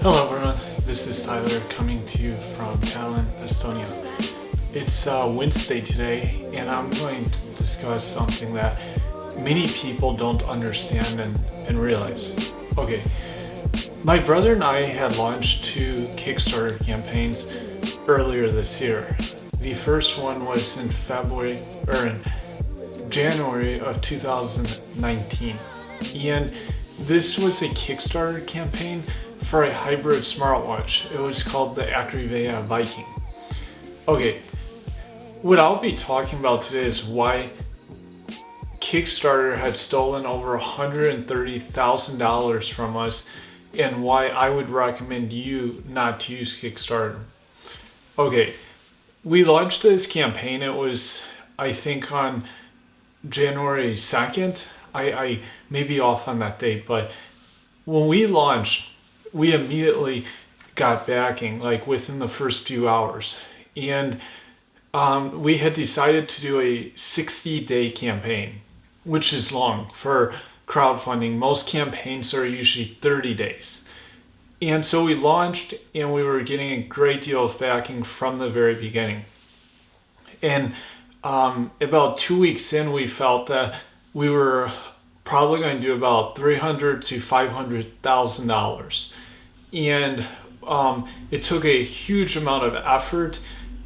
Hello everyone, this is Tyler coming to you from Tallinn, Estonia. It's Wednesday today, and I'm going to discuss something that many people don't understand and realize. Okay, my brother and I had launched 2 Kickstarter campaigns earlier this year. The first one was in January of 2019, and this was a Kickstarter campaign for a hybrid smartwatch. It was called the Akriveia Viking. Okay, what I'll be talking about today is why Kickstarter had stolen over $130,000 from us and why I would recommend you not to use Kickstarter. Okay, we launched this campaign. It was, I think, on January 2nd. I may be off on that date, but when we launched, we immediately got backing, like within the first few hours. And we had decided to do a 60-day campaign, which is long for crowdfunding. Most campaigns are usually 30 days. And so we launched, and we were getting a great deal of backing from the very beginning. And about 2 weeks in, we felt that we were probably going to do about $300,000 to $500,000. And it took a huge amount of effort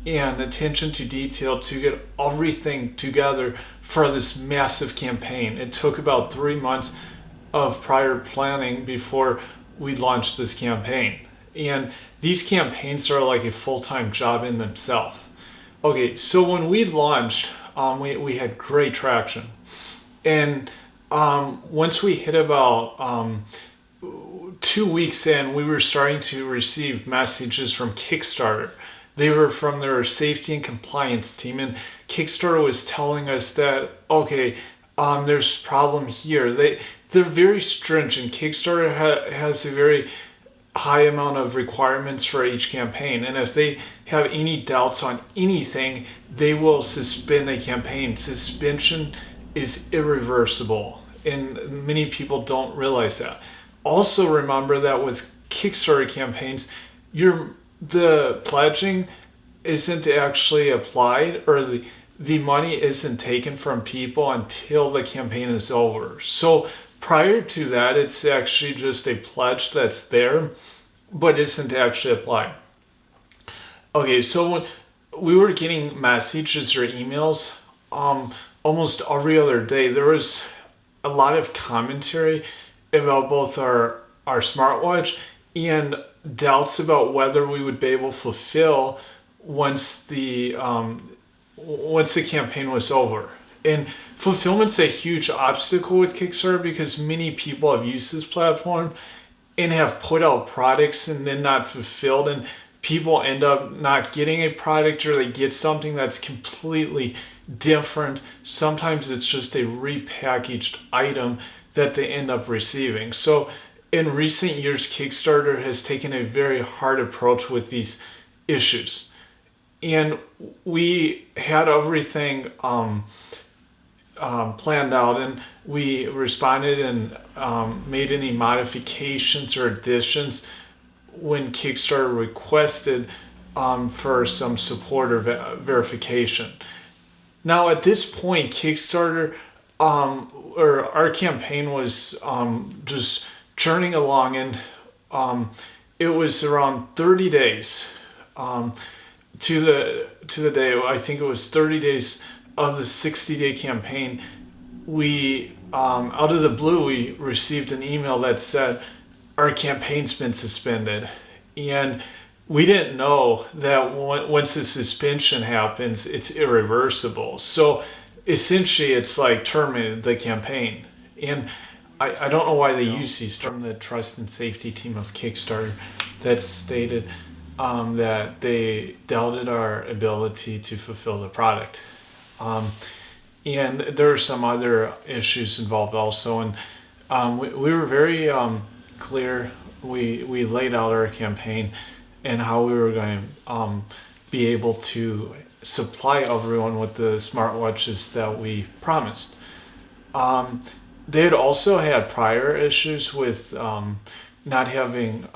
and attention to detail to get everything together for this massive campaign. It took about 3 months of prior planning before we launched this campaign. And these campaigns are like a full-time job in themselves. Okay, so when we launched, we had great traction. And once we hit about 2 weeks in, we were starting to receive messages from Kickstarter. They were from their safety and compliance team, and Kickstarter was telling us that, okay, there's a problem here. They're very stringent. Kickstarter has a very high amount of requirements for each campaign, and if they have any doubts on anything, they will suspend a campaign. Suspension is irreversible, and many people don't realize that. Also remember that with Kickstarter campaigns, the pledging isn't actually applied, or the money isn't taken from people until the campaign is over. So prior to that, it's actually just a pledge that's there, but isn't actually applied. Okay, so when we were getting messages or emails almost every other day, there was a lot of commentary about both our smartwatch and doubts about whether we would be able to fulfill once the campaign was over. And fulfillment's a huge obstacle with Kickstarter because many people have used this platform and have put out products and then not fulfilled, and people end up not getting a product, or they get something that's completely different. Sometimes it's just a repackaged item that they end up receiving. So in recent years, Kickstarter has taken a very hard approach with these issues. And we had everything planned out, and we responded and made any modifications or additions when Kickstarter requested for some support or verification. Now at this point, Kickstarter or our campaign was just churning along, and it was around 30 days to the day. I think it was 30 days of the 60-day campaign. We out of the blue, we received an email that said our campaign's been suspended, and we didn't know that once a suspension happens, it's irreversible. So essentially, it's like terminated the campaign. And I don't know why they use these from the trust and safety team of Kickstarter that stated that they doubted our ability to fulfill the product. And there are some other issues involved also. And we were very clear. We laid out our campaign and how we were going to be able to supply everyone with the smartwatches that we promised. They had also had prior issues with not having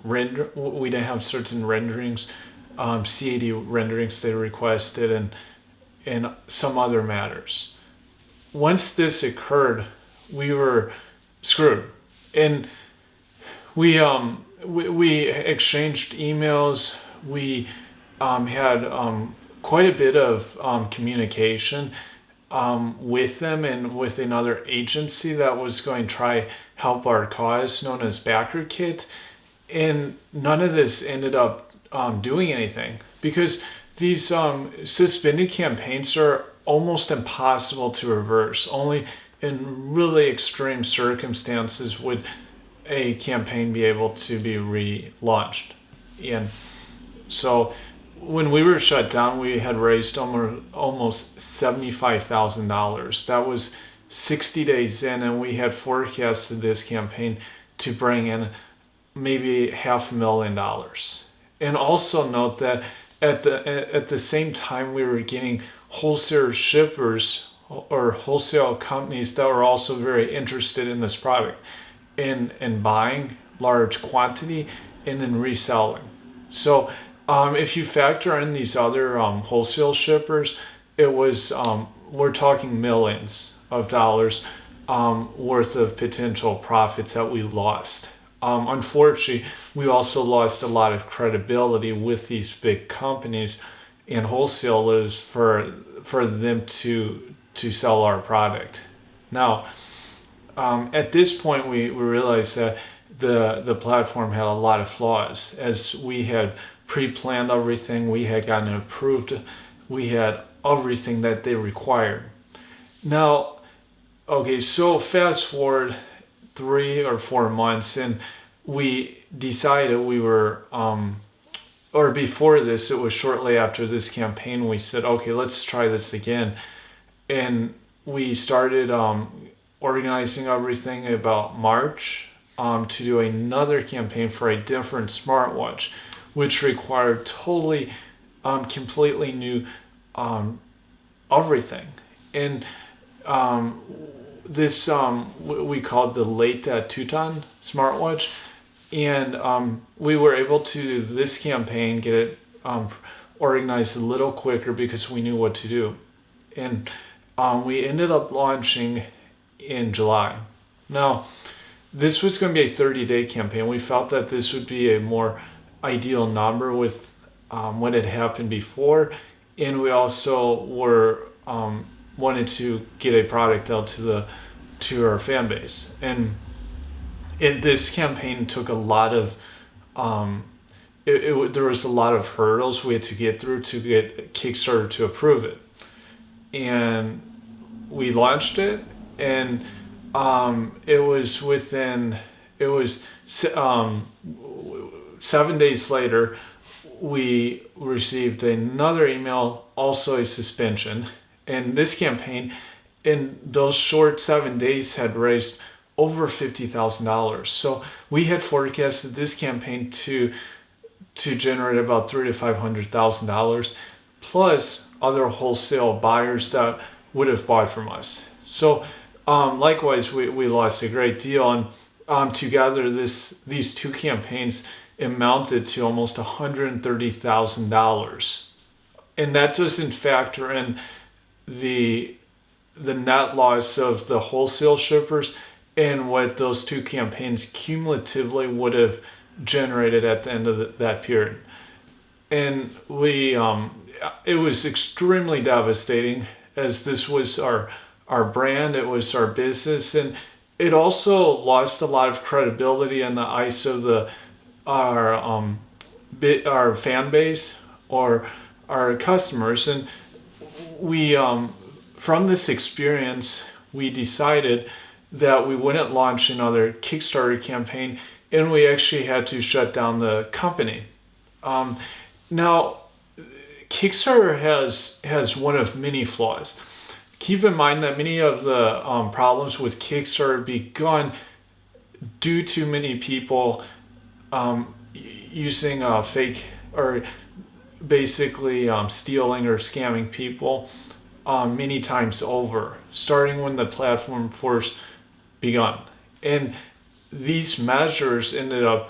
we didn't have certain renderings, CAD renderings they requested, and some other matters. Once this occurred, we were screwed, and we exchanged emails. We had quite a bit of communication with them and with another agency that was going to try help our cause, known as BackerKit, and none of this ended up doing anything, because these suspended campaigns are almost impossible to reverse. Only in really extreme circumstances would a campaign be able to be relaunched. And so when we were shut down, we had raised almost $75,000. That was 60 days in, and we had forecasted this campaign to bring in maybe $500,000. And also note that at the same time, we were getting wholesale shippers or wholesale companies that were also very interested in this product, in buying large quantity and then reselling. So if you factor in these other wholesale shippers, it was we're talking millions of dollars worth of potential profits that we lost. Unfortunately, we also lost a lot of credibility with these big companies and wholesalers for them to sell our product. Now, at this point, we realized that the platform had a lot of flaws. As we had pre-planned everything, we had gotten approved, we had everything that they required. Now, okay, so fast forward 3 or 4 months, and we decided we were, or before this, it was shortly after this campaign, we said, okay, let's try this again. And we started organizing everything about March to do another campaign for a different smartwatch, which required totally, completely new everything. And this we called the late Teuton smartwatch, and we were able to do this campaign, get it organized a little quicker because we knew what to do. And we ended up launching in July. Now, this was going to be a 30-day campaign. We felt that this would be a more ideal number with what had happened before, and we also were wanted to get a product out to our fan base. And this campaign took a lot of there was a lot of hurdles we had to get through to get Kickstarter to approve it. And we launched it, and it was 7 days later, we received another email, also a suspension. And this campaign, in those short 7 days, had raised over $50,000. So we had forecasted this campaign to generate about $300,000 to $500,000, plus other wholesale buyers that would have bought from us. So likewise, we lost a great deal, and together these two campaigns amounted to almost $130,000, and that doesn't factor in the net loss of the wholesale shippers and what those two campaigns cumulatively would have generated at the end of that period. And it was extremely devastating, as this was our brand, it was our business, and it also lost a lot of credibility in the eyes of our fan base or our customers. And we from this experience, we decided that we wouldn't launch another Kickstarter campaign, and we actually had to shut down the company. Now, Kickstarter has one of many flaws. Keep in mind that many of the problems with Kickstarter begun due to many people using fake, or basically stealing or scamming people many times over, starting when the platform first begun. And these measures have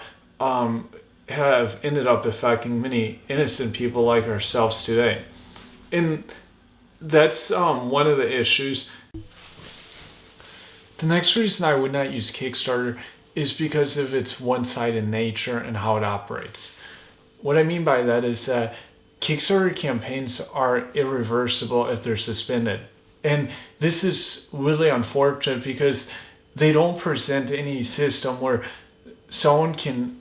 ended up affecting many innocent people like ourselves today. And that's one of the issues. The next reason I would not use Kickstarter is because of its one-sided nature and how it operates. What I mean by that is that Kickstarter campaigns are irreversible if they're suspended. And this is really unfortunate because they don't present any system where someone can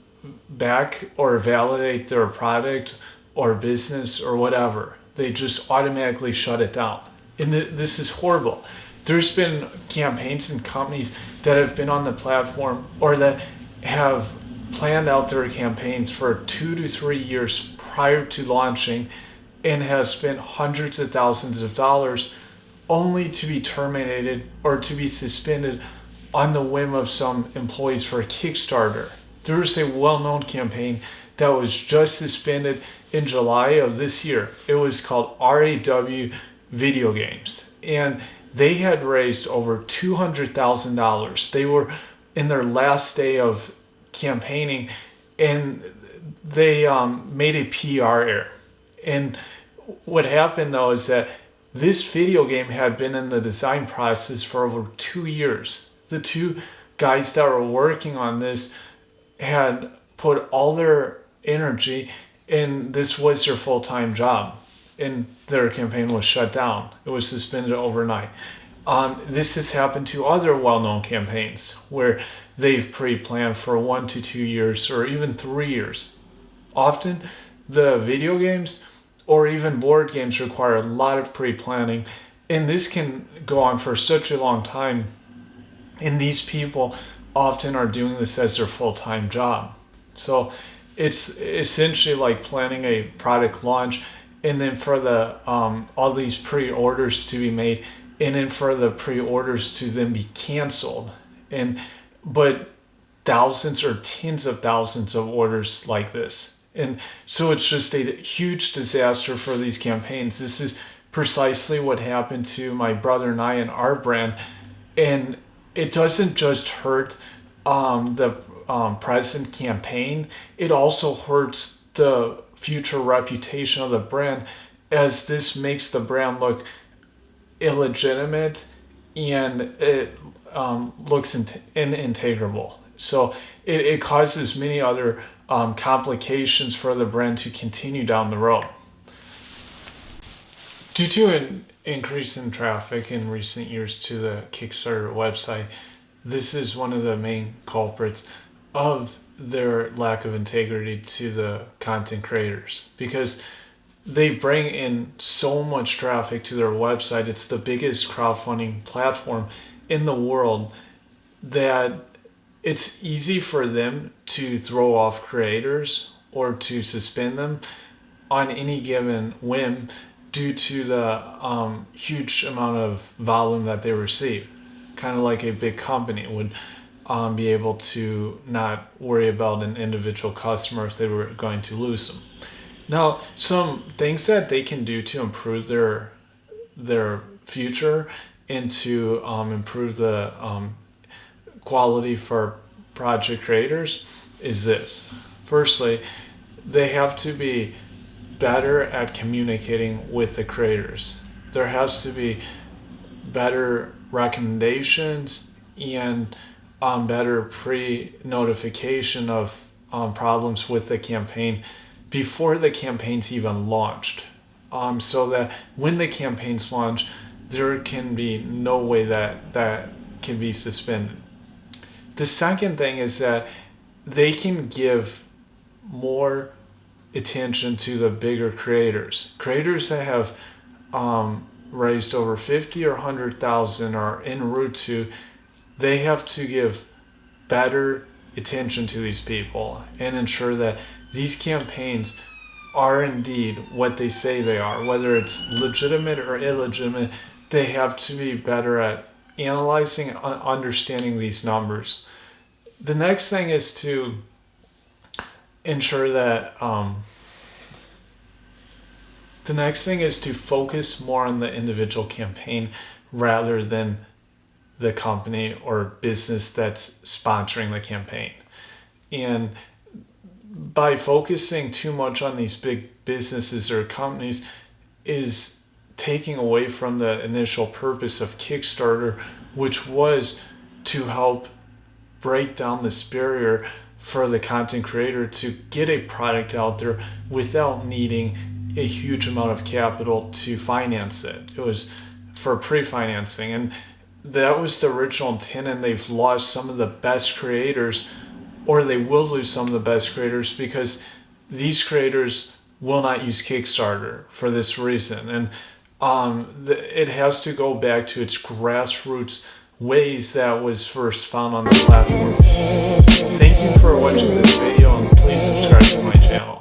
back or validate their product or business or whatever. They just automatically shut it down. And this is horrible. There's been campaigns and companies that have been on the platform or that have planned out their campaigns for 2 to 3 years prior to launching and has spent hundreds of thousands of dollars only to be terminated or to be suspended on the whim of some employees for a Kickstarter. There was a well-known campaign that was just suspended in July of this year. It was called RAW Video Games. And they had raised over $200,000. They were in their last day of campaigning and they made a PR error. And what happened though is that this video game had been in the design process for over 2 years. The two guys that were working on this had put all their energy and this was their full-time job. And their campaign was shut down. It was suspended overnight. This has happened to other well-known campaigns where they've pre-planned for 1 to 2 years or even 3 years. Often the video games or even board games require a lot of pre-planning, and this can go on for such a long time. And these people often are doing this as their full-time job. So it's essentially like planning a product launch and then for the all these pre-orders to be made and then for the pre-orders to then be canceled. But thousands or tens of thousands of orders like this. And so it's just a huge disaster for these campaigns. This is precisely what happened to my brother and I and our brand. And it doesn't just hurt the present campaign, it also hurts the future reputation of the brand, as this makes the brand look illegitimate and it looks inintegrable. So it causes many other complications for the brand to continue down the road. Due to an increase in traffic in recent years to the Kickstarter website, this is one of the main culprits of their lack of integrity to the content creators, because they bring in so much traffic to their website. It's the biggest crowdfunding platform in the world, that it's easy for them to throw off creators or to suspend them on any given whim due to the huge amount of volume that they receive. Kind of like a big company would be able to not worry about an individual customer if they were going to lose them. Now, some things that they can do to improve their future and to improve the quality for project creators is this. Firstly, they have to be better at communicating with the creators. There has to be better recommendations and better pre-notification of problems with the campaign before the campaign's even launched, so that when the campaign's launched, there can be no way that can be suspended. The second thing is that they can give more attention to the bigger creators that have raised over 50 or 100,000 or en route to. They have to give better attention to these people and ensure that these campaigns are indeed what they say they are. Whether it's legitimate or illegitimate, they have to be better at analyzing and understanding these numbers. The next thing is to ensure that the next thing is to focus more on the individual campaign rather than the company or business that's sponsoring the campaign. And by focusing too much on these big businesses or companies is taking away from the initial purpose of Kickstarter, which was to help break down this barrier for the content creator to get a product out there without needing a huge amount of capital to finance it. It was for pre-financing, and that was the original intent, and they've lost some of the best creators, or they will lose some of the best creators, because these creators will not use Kickstarter for this reason. And it has to go back to its grassroots ways that was first found on the platform. Thank you for watching this video, and please subscribe to my channel.